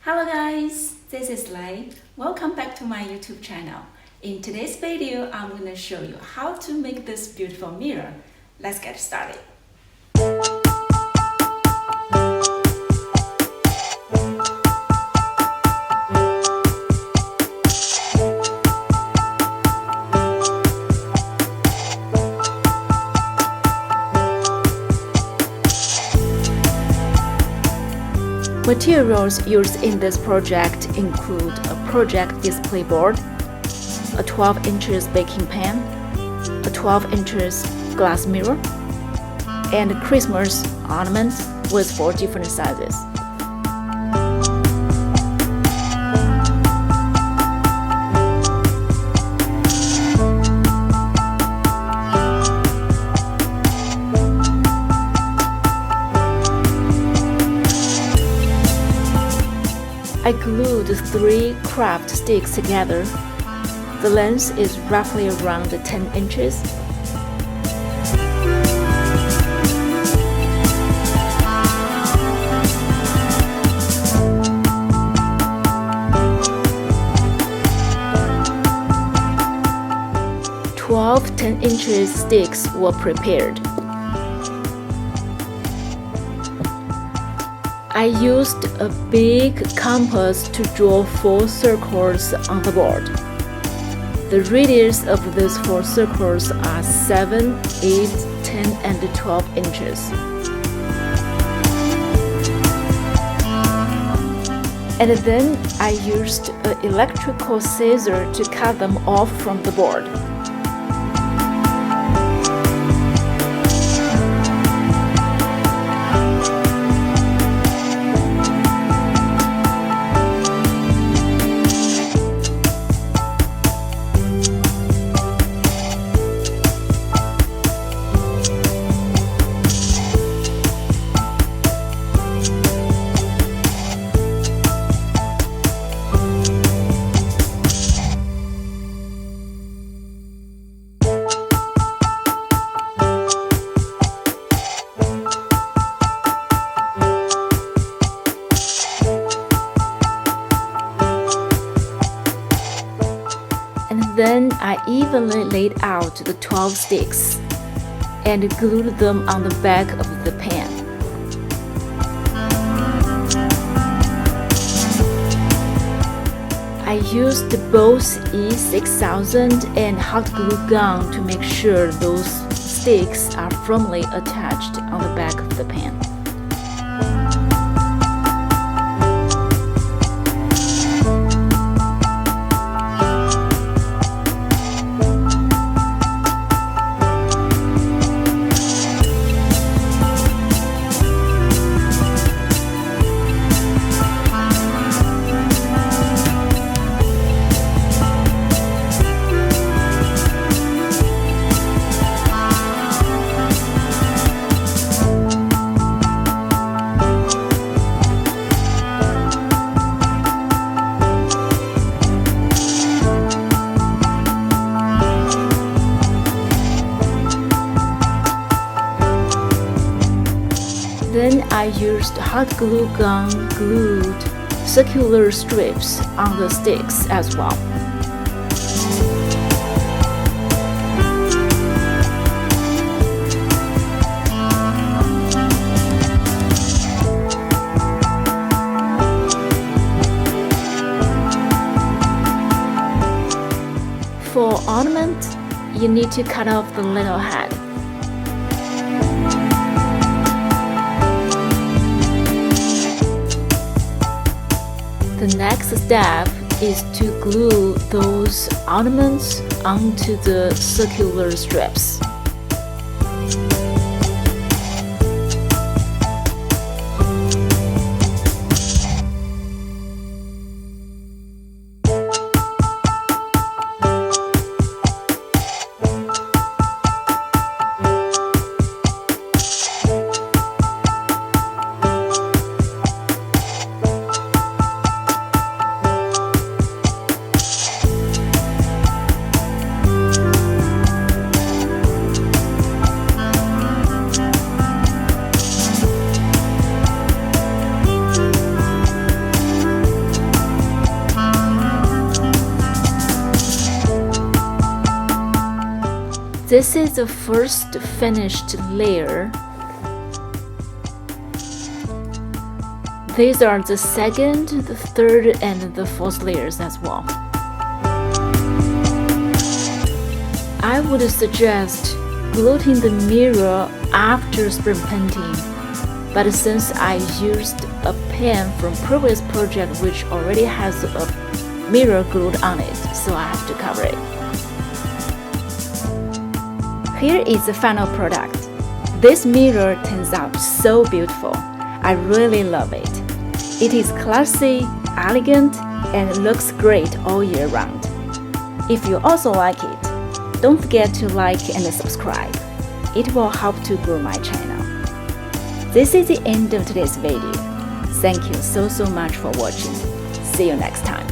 Hello guys, this is Lei. Welcome back to my YouTube channel. In today's video, I'm going to show you how to make this beautiful mirror. Let's get started. Materials used in this project include a project display board, a 12 inches baking pan, a 12 inches glass mirror, and Christmas ornaments with 4 different sizes. I glued 3 craft sticks together. The length is roughly around 10 inches. Twelve 10-inch sticks were prepared. I used a big compass to draw 4 circles on the board. The radius of these 4 circles are 7, 8, 10, and 12 inches. And then I used an electrical scissor to cut them off from the board. Then I evenly laid out the 12 sticks and glued them on the back of the pan. I used both E6000 and hot glue gun to make sure those sticks are firmly attached on the back of the pan. Then I used hot glue gun glued circular strips on the sticks as well. For ornament, you need to cut off the little head. The next step is to glue those ornaments onto the circular strips. This is the first finished layer. These are the second, the third, and the fourth layers as well. I would suggest gluing the mirror after spray painting, but since I used a pen from previous project which already has a mirror glued on it, so I have to cover it. Here is the final product. This mirror turns out so beautiful. I really love it. It is classy, elegant, and looks great all year round. If you also like it, don't forget to like and subscribe. It will help to grow my channel. This is the end of today's video. Thank you so much for watching. See you next time.